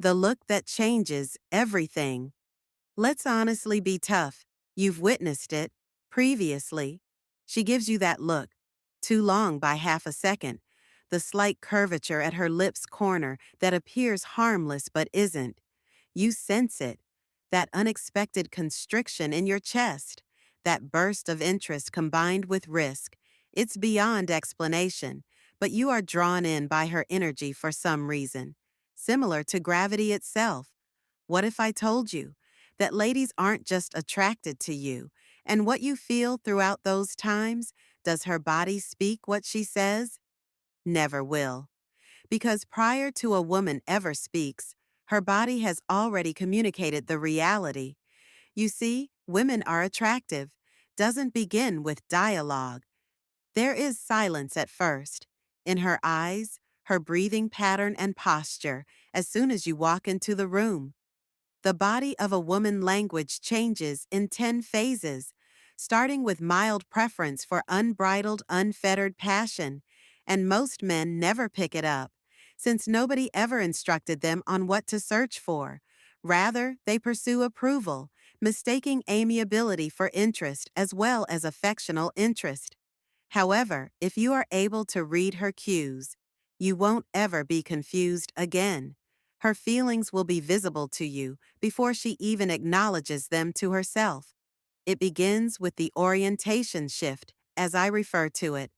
The look that changes everything. Let's honestly be tough. You've witnessed it previously. She gives you that look, too long by half a second, the slight curvature at her lips' corner that appears harmless but isn't. You sense it, that unexpected constriction in your chest, that burst of interest combined with risk. It's beyond explanation, but you are drawn in by her energy for some reason, similar to gravity itself. What if I told you that ladies aren't just attracted to you, and what you feel throughout those times? Does her body speak what she says? Never will. Because prior to a woman ever speaks, her body has already communicated the reality. You see, women are attractive. Doesn't begin with dialogue. There is silence at first. In her eyes, her breathing pattern and posture, as soon as you walk into the room. The body of a woman language changes in 10 phases, starting with mild preference for unbridled, unfettered passion, and most men never pick it up, since nobody ever instructed them on what to search for. Rather, they pursue approval, mistaking amiability for interest as well as affectional interest. However, if you are able to read her cues, you won't ever be confused again. Her feelings will be visible to you before she even acknowledges them to herself. It begins with the orientation shift, as I refer to it,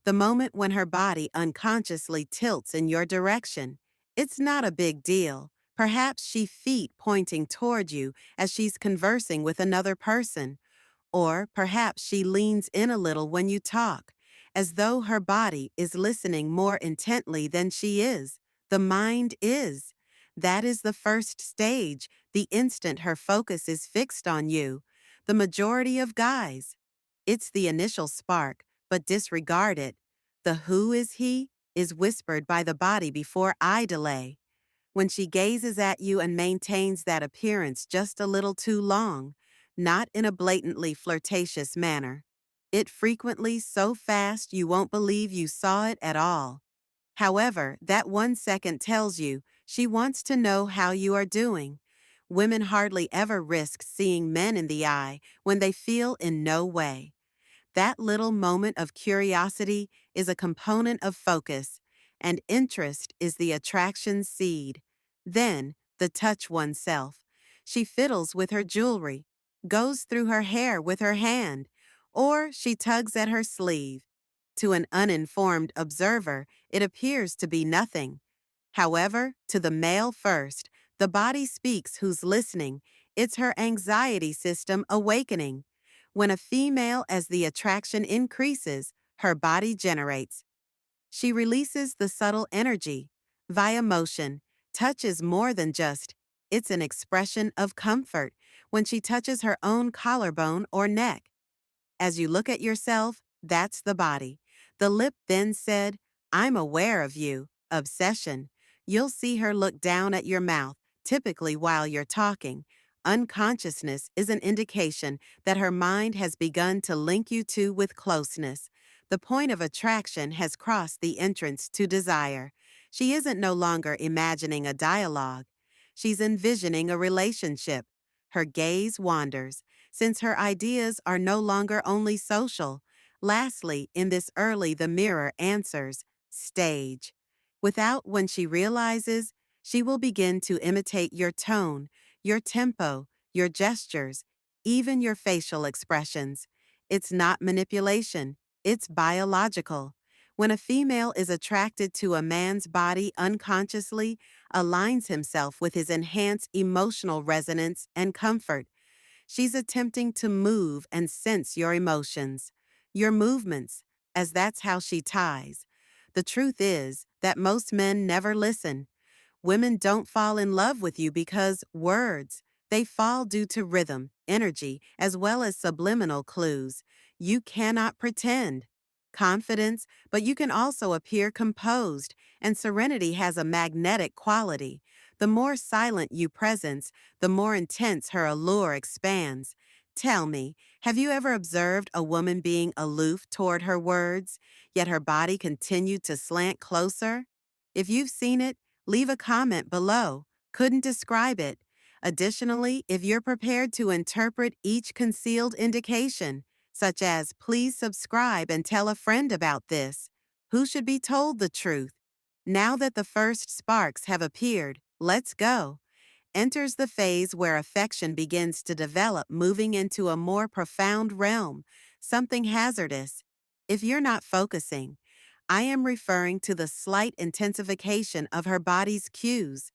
the moment when her body unconsciously tilts in your direction. It's not a big deal. Perhaps she feet pointing toward you as she's conversing with another person, or perhaps she leans in a little when you talk, as though her body is listening more intently than she is. The mind is. That is the first stage, the instant her focus is fixed on you. The majority of guys. It's the initial spark, but disregard it. The who is he is whispered by the body before eye delay. When she gazes at you and maintains that appearance just a little too long, not in a blatantly flirtatious manner. It frequently so fast you won't believe you saw it at all. However, that 1 second tells you she wants to know how you are doing. Women hardly ever risk seeing men in the eye when they feel in no way. That little moment of curiosity is a component of focus, and interest is the attraction seed. Then, the touch oneself. She fiddles with her jewelry, goes through her hair with her hand, or she tugs at her sleeve. To an uninformed observer, it appears to be nothing. However, to the male first, the body speaks who's listening. It's her anxiety system awakening. When a female, as the attraction increases, her body generates. She releases the subtle energy. Via motion, touch is more than just, it's an expression of comfort when she touches her own collarbone or neck. As you look at yourself, that's the body. The lip then said, I'm aware of you, obsession. You'll see her look down at your mouth, typically while you're talking. Unconsciousness is an indication that her mind has begun to link you two with closeness. The point of attraction has crossed the entrance to desire. She isn't no longer imagining a dialogue. She's envisioning a relationship. Her gaze wanders, since her ideas are no longer only social. Lastly, in this early the mirror answers, stage. Without when she realizes, she will begin to imitate your tone, your tempo, your gestures, even your facial expressions. It's not manipulation, it's biological. When a female is attracted to a man's body unconsciously, aligns himself with his enhanced emotional resonance and comfort. She's attempting to move and sense your emotions, your movements, as that's how she ties. The truth is that most men never listen. Women don't fall in love with you because words. They fall due to rhythm, energy, as well as subliminal clues. You cannot pretend. Confidence, but you can also appear composed, and serenity has a magnetic quality. The more silent you presence, the more intense her allure expands. Tell me, have you ever observed a woman being aloof toward her words, yet her body continued to slant closer? If you've seen it, leave a comment below. Couldn't describe it. Additionally, if you're prepared to interpret each concealed indication, such as please subscribe and tell a friend about this, who should be told the truth? Now that the first sparks have appeared, let's go. Enters the phase where affection begins to develop, moving into a more profound realm, something hazardous. If you're not focusing, I am referring to the slight intensification of her body's cues,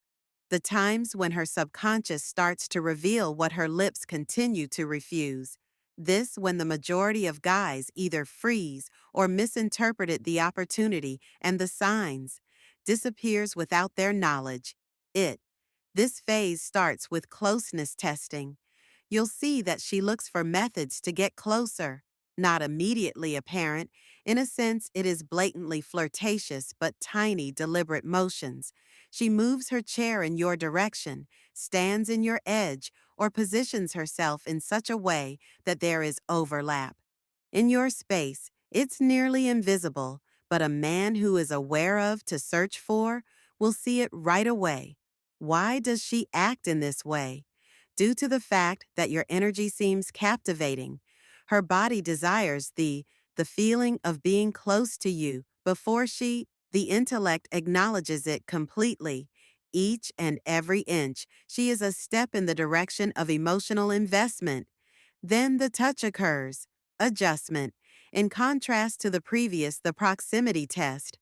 the times when her subconscious starts to reveal what her lips continue to refuse. This when the majority of guys either freeze or misinterpreted the opportunity and the signs disappears without their knowledge. This phase starts with closeness testing. You'll see that she looks for methods to get closer, not immediately apparent. In a sense, it is blatantly flirtatious but tiny, deliberate motions. She moves her chair in your direction, stands in your edge, or positions herself in such a way that there is overlap. In your space, it's nearly invisible, but a man who is aware of to search for will see it right away. Why does she act in this way? Due to the fact that your energy seems captivating. Her body desires the feeling of being close to you before the intellect acknowledges it completely. Each and every inch, she is a step in the direction of emotional investment. Then the touch occurs. Adjustment. In contrast to the proximity test.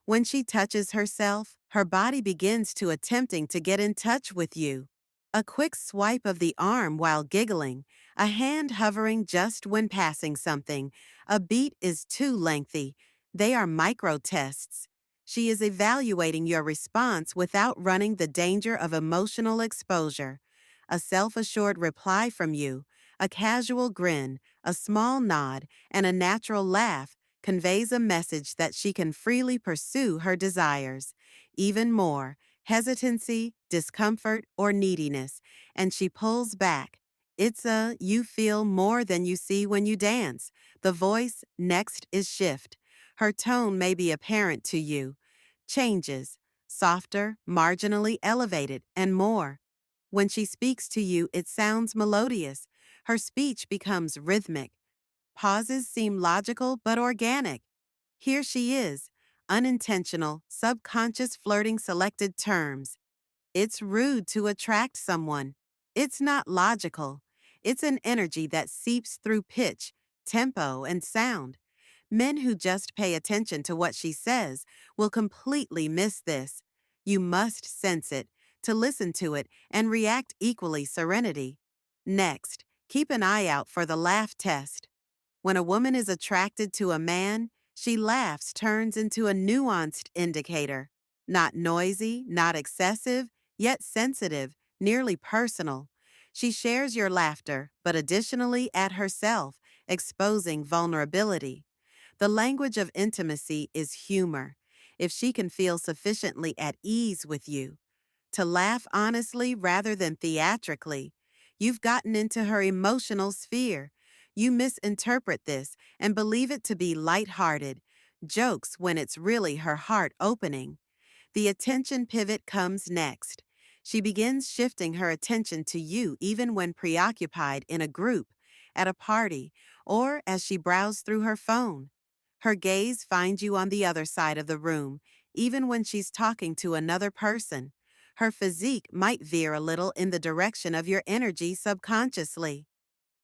When she touches herself, her body begins to attempting to get in touch with you. A quick swipe of the arm while giggling, a hand hovering just when passing something, a beat is too lengthy. They are micro tests. She is evaluating your response without running the danger of emotional exposure. A self-assured reply from you, a casual grin, a small nod, and a natural laugh conveys a message that she can freely pursue her desires. Even more, hesitancy, discomfort, or neediness, and she pulls back. You feel more than you see when you dance. The voice next is shift. Her tone may be apparent to you. Changes, softer, marginally elevated, and more. When she speaks to you, it sounds melodious. Her speech becomes rhythmic. Pauses seem logical but organic. Here she is, unintentional, subconscious flirting selected terms. It's rude to attract someone. It's not logical. It's an energy that seeps through pitch, tempo, and sound. Men who just pay attention to what she says will completely miss this. You must sense it, to listen to it, and react equally serenity. Next, keep an eye out for the laugh test. When a woman is attracted to a man, she laughs turns into a nuanced indicator. Not noisy, not excessive, yet sensitive, nearly personal. She shares your laughter, but additionally at herself, exposing vulnerability. The language of intimacy is humor. If she can feel sufficiently at ease with you, to laugh honestly rather than theatrically, you've gotten into her emotional sphere. You misinterpret this and believe it to be lighthearted, jokes when it's really her heart opening. The attention pivot comes next. She begins shifting her attention to you even when preoccupied in a group, at a party, or as she browses through her phone. Her gaze finds you on the other side of the room, even when she's talking to another person. Her physique might veer a little in the direction of your energy subconsciously.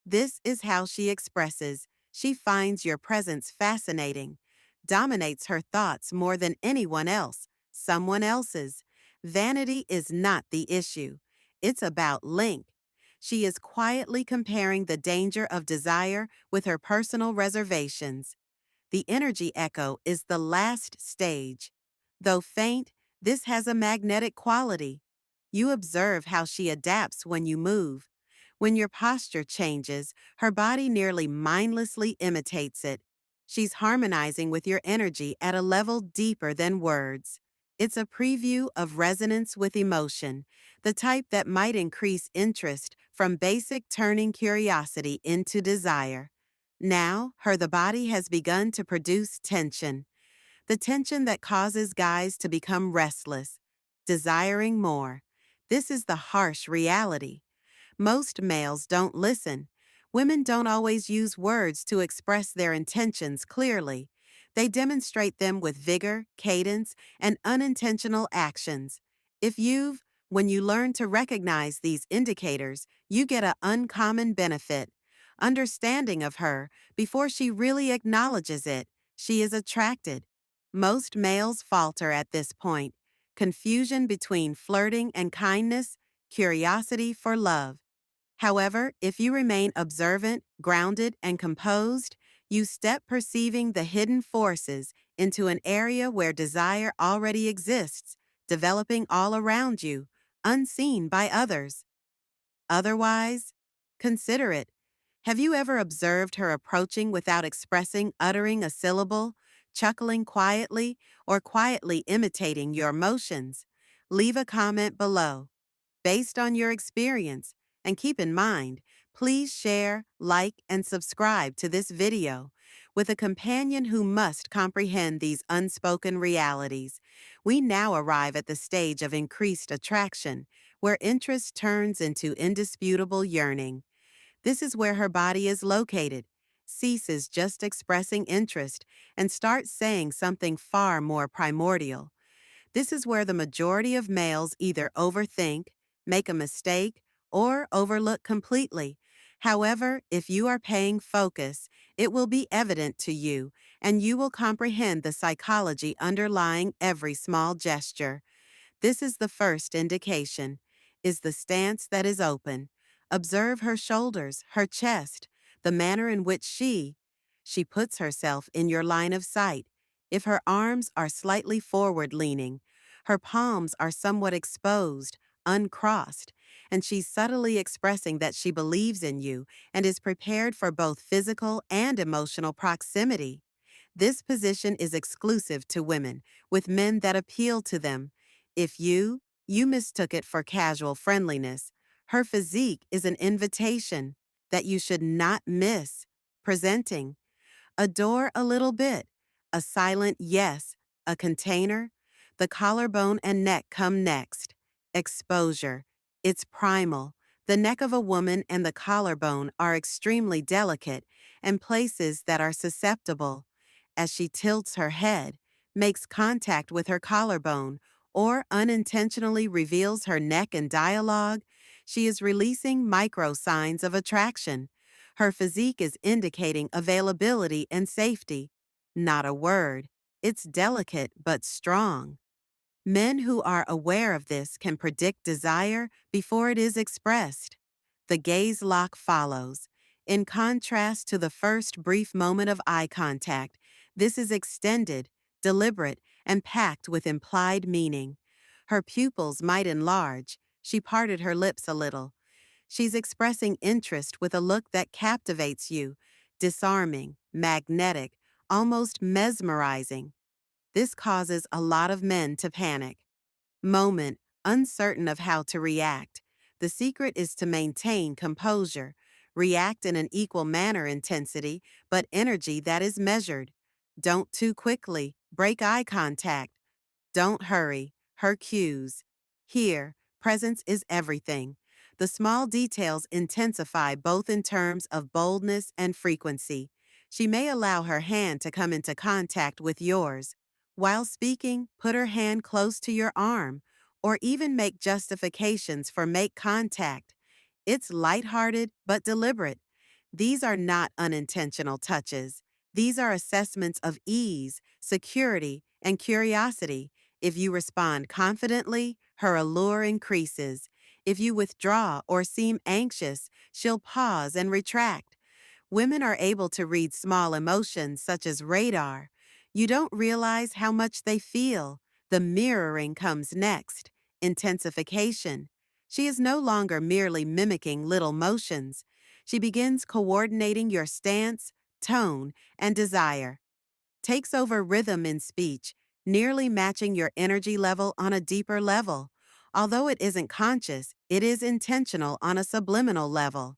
This is how she expresses. She finds your presence fascinating, dominates her thoughts more than anyone else, someone else's. Vanity is not the issue. It's about link. She is quietly comparing the danger of desire with her personal reservations. The energy echo is the last stage. Though faint, this has a magnetic quality. You observe how she adapts when you move. When your posture changes, her body nearly mindlessly imitates it. She's harmonizing with your energy at a level deeper than words. It's a preview of resonance with emotion, the type that might increase interest from basic turning curiosity into desire. Now, the body has begun to produce tension, the tension that causes guys to become restless, desiring more. This is the harsh reality. Most males don't listen. Women don't always use words to express their intentions clearly. They demonstrate them with vigor, cadence, and unintentional actions. If you've, when you learn to recognize these indicators, you get an uncommon benefit. Understanding of her before she really acknowledges it, she is attracted. Most males falter at this point. Confusion between flirting and kindness, curiosity for love. However, if you remain observant, grounded, and composed, you step perceiving the hidden forces into an area where desire already exists, developing all around you, unseen by others. Otherwise, consider it. Have you ever observed her approaching without uttering a syllable, chuckling quietly, or quietly imitating your motions? Leave a comment below based on your experience. And keep in mind, please share, like, and subscribe to this video. With a companion who must comprehend these unspoken realities, we now arrive at the stage of increased attraction, where interest turns into indisputable yearning. This is where her body is located, ceases just expressing interest, and starts saying something far more primordial. This is where the majority of males either overthink, make a mistake, or overlook completely. However, if you are paying focus, it will be evident to you, and you will comprehend the psychology underlying every small gesture. This is the first indication, is the stance that is open. Observe her shoulders, her chest, the manner in which she puts herself in your line of sight. If her arms are slightly forward leaning, her palms are somewhat exposed, uncrossed, and she's subtly expressing that she believes in you and is prepared for both physical and emotional proximity. This position is exclusive to women, with men that appeal to them. If you mistook it for casual friendliness, her physique is an invitation that you should not miss. Presenting. Adore a little bit. A silent yes. A container. The collarbone and neck come next. Exposure. It's primal. The neck of a woman and the collarbone are extremely delicate and places that are susceptible. As she tilts her head, makes contact with her collarbone, or unintentionally reveals her neck in dialogue, she is releasing micro signs of attraction. Her physique is indicating availability and safety. Not a word. It's delicate but strong. Men who are aware of this can predict desire before it is expressed. The gaze lock follows. In contrast to the first brief moment of eye contact, this is extended, deliberate, and packed with implied meaning. Her pupils might enlarge. She parted her lips a little. She's expressing interest with a look that captivates you, disarming, magnetic, almost mesmerizing. This causes a lot of men to panic. Moment, uncertain of how to react. The secret is to maintain composure, react in an equal manner intensity, but energy that is measured. Don't too quickly, break eye contact. Don't hurry, her cues. Here, presence is everything. The small details intensify both in terms of boldness and frequency. She may allow her hand to come into contact with yours. While speaking, put her hand close to your arm, or even make justifications for make contact. It's lighthearted but deliberate. These are not unintentional touches. These are assessments of ease, security, and curiosity. If you respond confidently, her allure increases. If you withdraw or seem anxious, she'll pause and retract. Women are able to read small emotions such as radar. You don't realize how much they feel. The mirroring comes next. Intensification. She is no longer merely mimicking little motions. She begins coordinating your stance, tone, and desire. Takes over rhythm in speech, nearly matching your energy level on a deeper level. Although it isn't conscious, it is intentional on a subliminal level.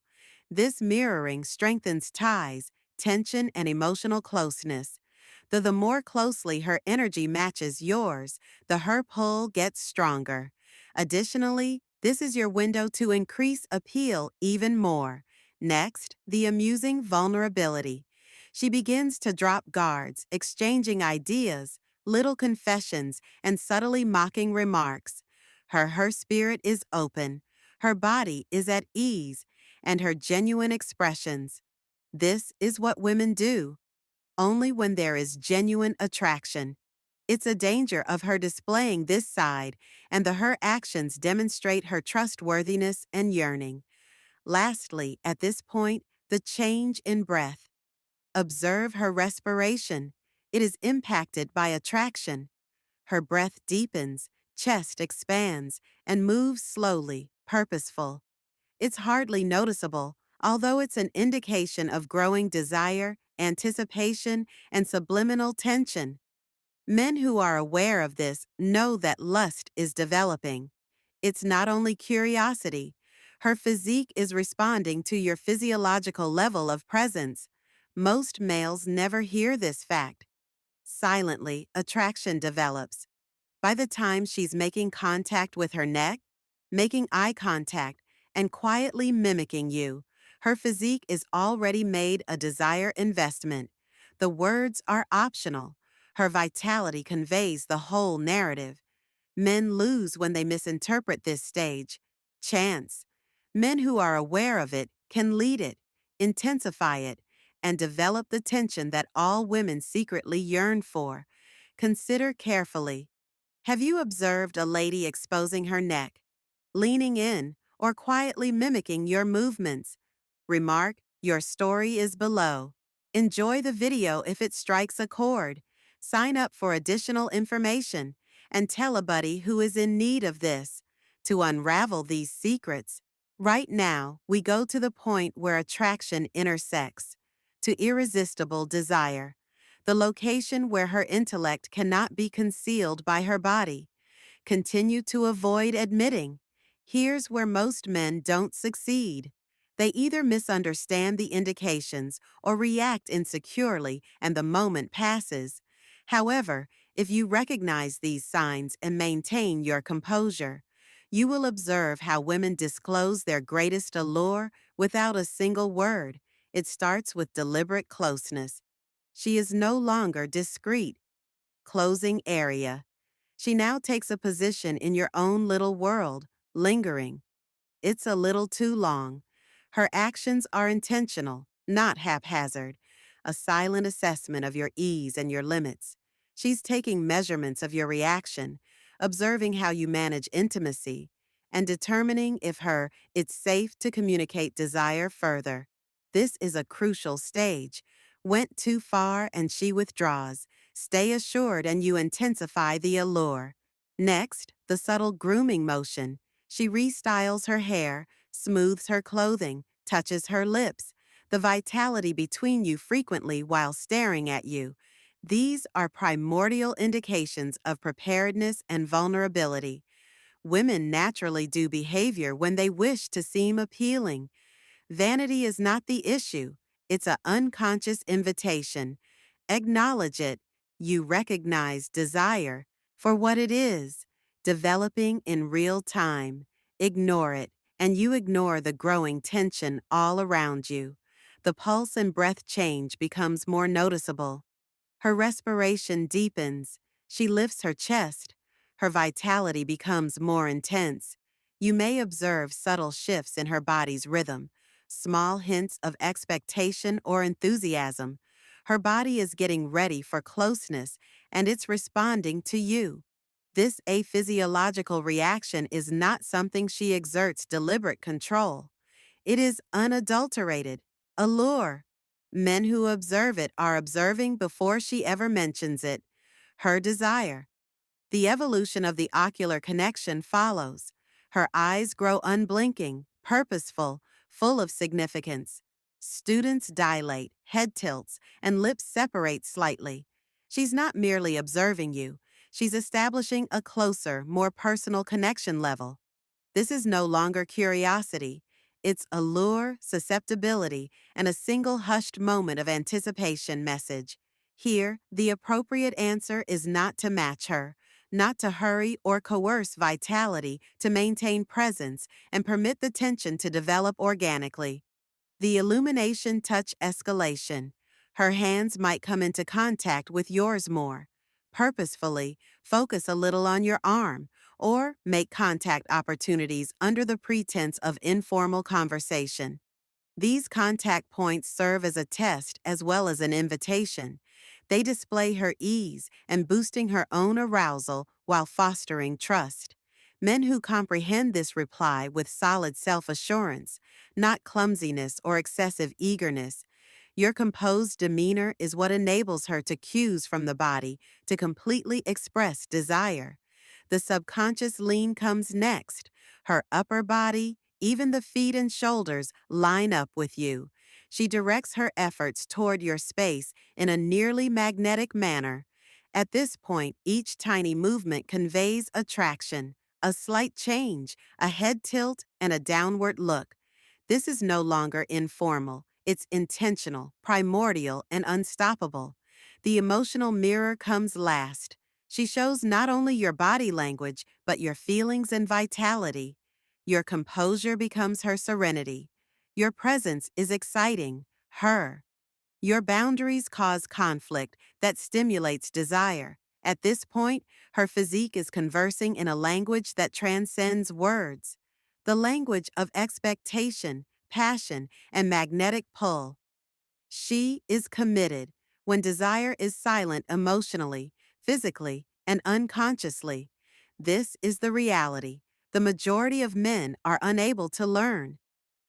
This mirroring strengthens ties, tension, and emotional closeness. Though the more closely her energy matches yours, the her pull gets stronger. Additionally, This is your window to increase appeal even more. Next, the amusing vulnerability. She begins to drop guards, exchanging ideas, little confessions, and subtly mocking remarks. Her spirit is open, her body is at ease, and her genuine expressions. This is what women do, only when there is genuine attraction. It's a danger of her displaying this side, and her actions demonstrate her trustworthiness and yearning. Lastly, at this point, the change in breath. Observe her respiration. It is impacted by attraction. Her breath deepens, chest expands, and moves slowly, purposeful. It's hardly noticeable, although it's an indication of growing desire, anticipation, and subliminal tension. Men who are aware of this know that lust is developing. It's not only curiosity. Her physique is responding to your physiological level of presence. Most males never hear this fact. Silently, attraction develops. By the time she's making contact with her neck, making eye contact, and quietly mimicking you, her physique is already made a desire investment. The words are optional. Her vitality conveys the whole narrative. Men lose when they misinterpret this stage. Chance. Men who are aware of it can lead it, intensify it, and develop the tension that all women secretly yearn for. Consider carefully. Have you observed a lady exposing her neck, leaning in, or quietly mimicking your movements? Remark, your story is below. Enjoy the video if it strikes a chord. Sign up for additional information and tell a buddy who is in need of this. To unravel these secrets, right now we go to the point where attraction intersects, to irresistible desire, the location where her intellect cannot be concealed by her body. Continue to avoid admitting. Here's where most men don't succeed. They either misunderstand the indications or react insecurely and the moment passes. However, if you recognize these signs and maintain your composure, you will observe how women disclose their greatest allure without a single word. It starts with deliberate closeness. She is no longer discreet. Closing area. She now takes a position in your own little world, lingering. It's a little too long. Her actions are intentional, not haphazard, a silent assessment of your ease and your limits. She's taking measurements of your reaction, observing how you manage intimacy, and determining if it's safe to communicate desire further. This is a crucial stage. Went too far and she withdraws. Stay assured and you intensify the allure. Next, the subtle grooming motion. She restyles her hair, smooths her clothing, touches her lips, the vitality between you frequently while staring at you. These are primordial indications of preparedness and vulnerability. Women naturally do behavior when they wish to seem appealing. Vanity is not the issue. It's an unconscious invitation. Acknowledge it. You recognize desire for what it is, developing in real time. Ignore it, and you ignore the growing tension all around you. The pulse and breath change becomes more noticeable. Her respiration deepens. She lifts her chest. Her vitality becomes more intense. You may observe subtle shifts in her body's rhythm, small hints of expectation or enthusiasm. Her body is getting ready for closeness, and it's responding to you. This aphysiological reaction is not something she exerts deliberate control. It is unadulterated, allure. Men who observe it are observing before she ever mentions it. Her desire. The evolution of the ocular connection follows. Her eyes grow unblinking, purposeful, full of significance. Students dilate, head tilts, and lips separate slightly. She's not merely observing you. She's establishing a closer, more personal connection level. This is no longer curiosity. It's allure, susceptibility, and a single hushed moment of anticipation message. Here, the appropriate answer is not to match her, not to hurry or coerce vitality, to maintain presence and permit the tension to develop organically. The illumination touch escalation. Her hands might come into contact with yours more. Purposefully, focus a little on your arm or make contact opportunities under the pretense of informal conversation. These contact points serve as a test as well as an invitation. They display her ease and boosting her own arousal while fostering trust. Men who comprehend this reply with solid self-assurance, not clumsiness or excessive eagerness. Your composed demeanor is what enables her to cues from the body to completely express desire. The subconscious lean comes next. Her upper body, even the feet and shoulders, line up with you. She directs her efforts toward your space in a nearly magnetic manner. At this point, each tiny movement conveys attraction, a slight change, a head tilt, and a downward look. This is no longer informal. It's intentional, primordial, and unstoppable. The emotional mirror comes last. She shows not only your body language, but your feelings and vitality. Your composure becomes her serenity. Your presence is exciting, her. Your boundaries cause conflict that stimulates desire. At this point, her physique is conversing in a language that transcends words. The language of expectation, passion, and magnetic pull. She is committed when desire is silent emotionally, physically, and unconsciously. This is the reality. The majority of men are unable to learn.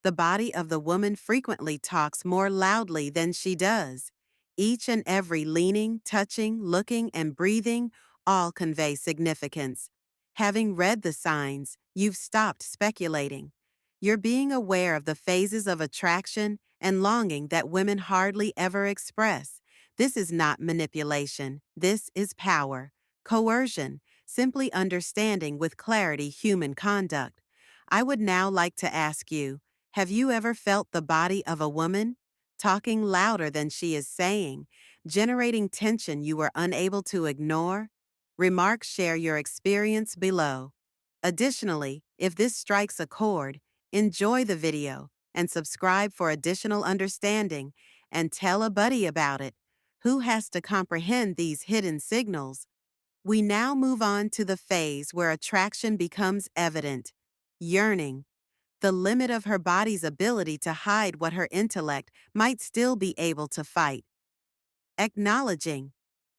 The body of the woman frequently talks more loudly than she does. Each and every leaning, touching, looking, and breathing all convey significance. Having read the signs, you've stopped speculating. You're being aware of the phases of attraction and longing that women hardly ever express. This is not manipulation. This is power. Coercion, simply understanding with clarity human conduct. I would now like to ask you, have you ever felt the body of a woman? Talking louder than she is saying, generating tension you were unable to ignore? Remarks share your experience below. Additionally, if this strikes a chord, enjoy the video and subscribe for additional understanding and tell a buddy about it. Who has to comprehend these hidden signals? We now move on to the phase where attraction becomes evident. Yearning, the limit of her body's ability to hide what her intellect might still be able to fight. Acknowledging.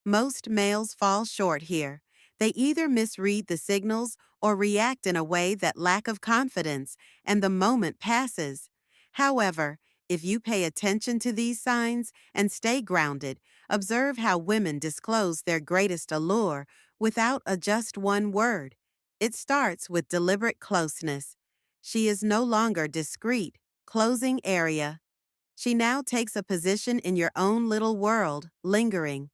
Most males fall short here. They either misread the signals or react in a way that lack of confidence, and the moment passes. However, if you pay attention to these signs and stay grounded, observe how women disclose their greatest allure without a just one word. It starts with deliberate closeness. She is no longer discreet, closing area. She now takes a position in your own little world, lingering.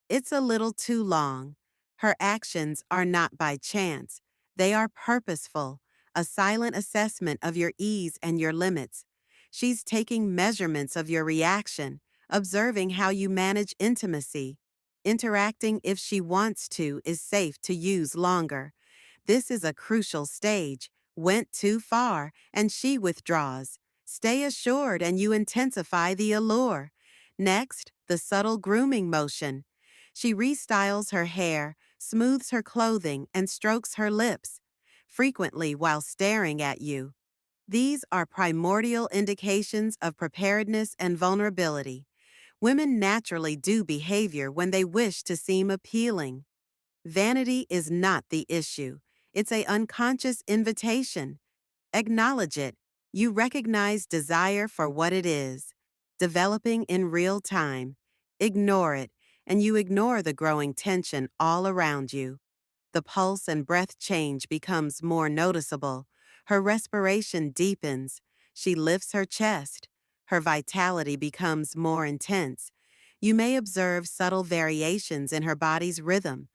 It's a little too long. Her actions are not by chance. They are purposeful, a silent assessment of your ease and your limits. She's taking measurements of your reaction, observing how you manage intimacy. Interacting if she wants to is safe to use longer. This is a crucial stage. Went too far, and she withdraws. Stay assured and you intensify the allure. Next, the subtle grooming motion. She restyles her hair, smooths her clothing, and strokes her lips, frequently while staring at you. These are primordial indications of preparedness and vulnerability. Women naturally do behavior when they wish to seem appealing. Vanity is not the issue. It's an unconscious invitation. Acknowledge it. You recognize desire for what it is, developing in real time. Ignore it, and you ignore the growing tension all around you. The pulse and breath change becomes more noticeable. Her respiration deepens. She lifts her chest. Her vitality becomes more intense. You may observe subtle variations in her body's rhythm,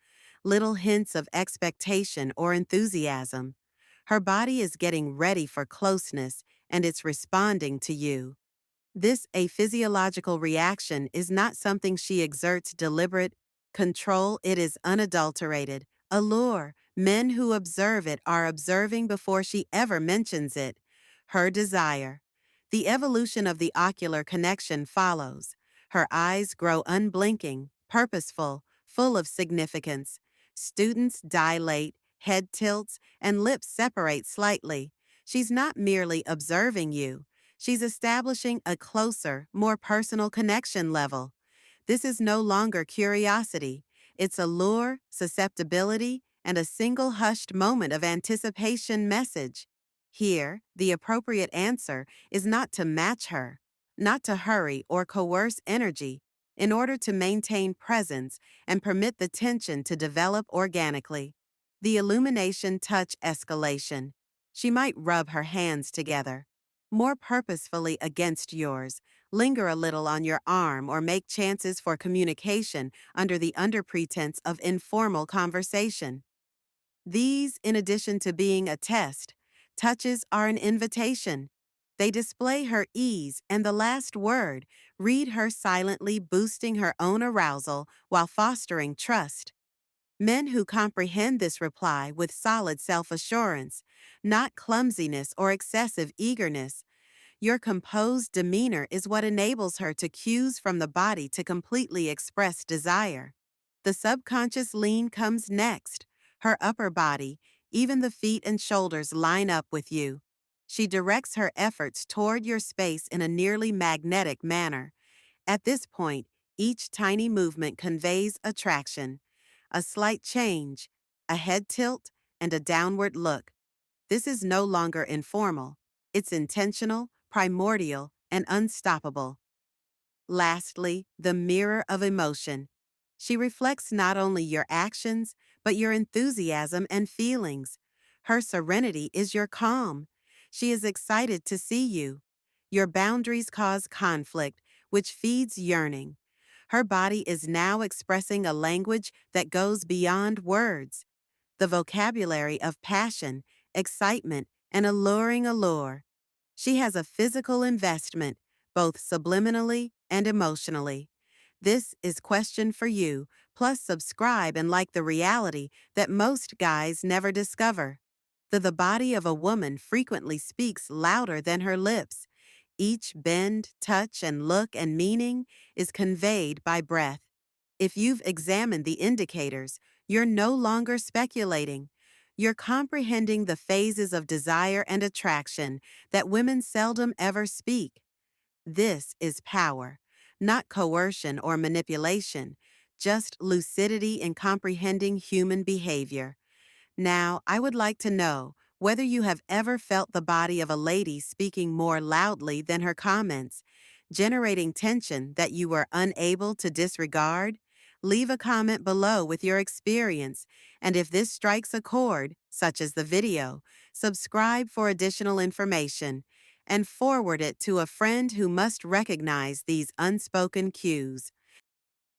little hints of expectation or enthusiasm. Her body is getting ready for closeness, and it's responding to you. This aphysiological reaction is not something she exerts deliberate control, it is unadulterated, Allure, men who observe it are observing before she ever mentions it. Her desire. The evolution of the ocular connection follows. Her eyes grow unblinking, purposeful, full of significance. Students dilate, head tilts, and lips separate slightly. She's not merely observing you. She's establishing a closer, more personal connection level. This is no longer curiosity. It's allure, susceptibility, and a single hushed moment of anticipation message. Here, the appropriate answer is not to match her, not to hurry or coerce energy, in order to maintain presence and permit the tension to develop organically. The illumination touch escalation. She might rub her hands together, more purposefully against yours, linger a little on your arm, or make chances for communication under pretense of informal conversation. These, in addition to being a test, touches are an invitation. They display her ease and the last word, read her silently, boosting her own arousal while fostering trust. Men who comprehend this reply with solid self-assurance, not clumsiness or excessive eagerness. Your composed demeanor is what enables her to cues from the body to completely express desire. The subconscious lean comes next. Her upper body, even the feet and shoulders, line up with you. She directs her efforts toward your space in a nearly magnetic manner. At this point, each tiny movement conveys attraction. A slight change, a head tilt, and a downward look. This is no longer informal. It's intentional, primordial, and unstoppable. Lastly, the mirror of emotion. She reflects not only your actions, but your enthusiasm and feelings. Her serenity is your calm. She is excited to see you. Your boundaries cause conflict, which feeds yearning. Her body is now expressing a language that goes beyond words, the vocabulary of passion, excitement, and alluring allure. She has a physical investment, both subliminally and emotionally. This is Question for You, plus subscribe and like the reality that most guys never discover. The body of a woman frequently speaks louder than her lips. Each bend, touch, and look and meaning is conveyed by breath. If you've examined the indicators, you're no longer speculating. You're comprehending the phases of desire and attraction that women seldom ever speak. This is power, not coercion or manipulation, just lucidity in comprehending human behavior. Now, I would like to know whether you have ever felt the body of a lady speaking more loudly than her comments, generating tension that you were unable to disregard. Leave a comment below with your experience, and if this strikes a chord, such as the video, subscribe for additional information and forward it to a friend who must recognize these unspoken cues.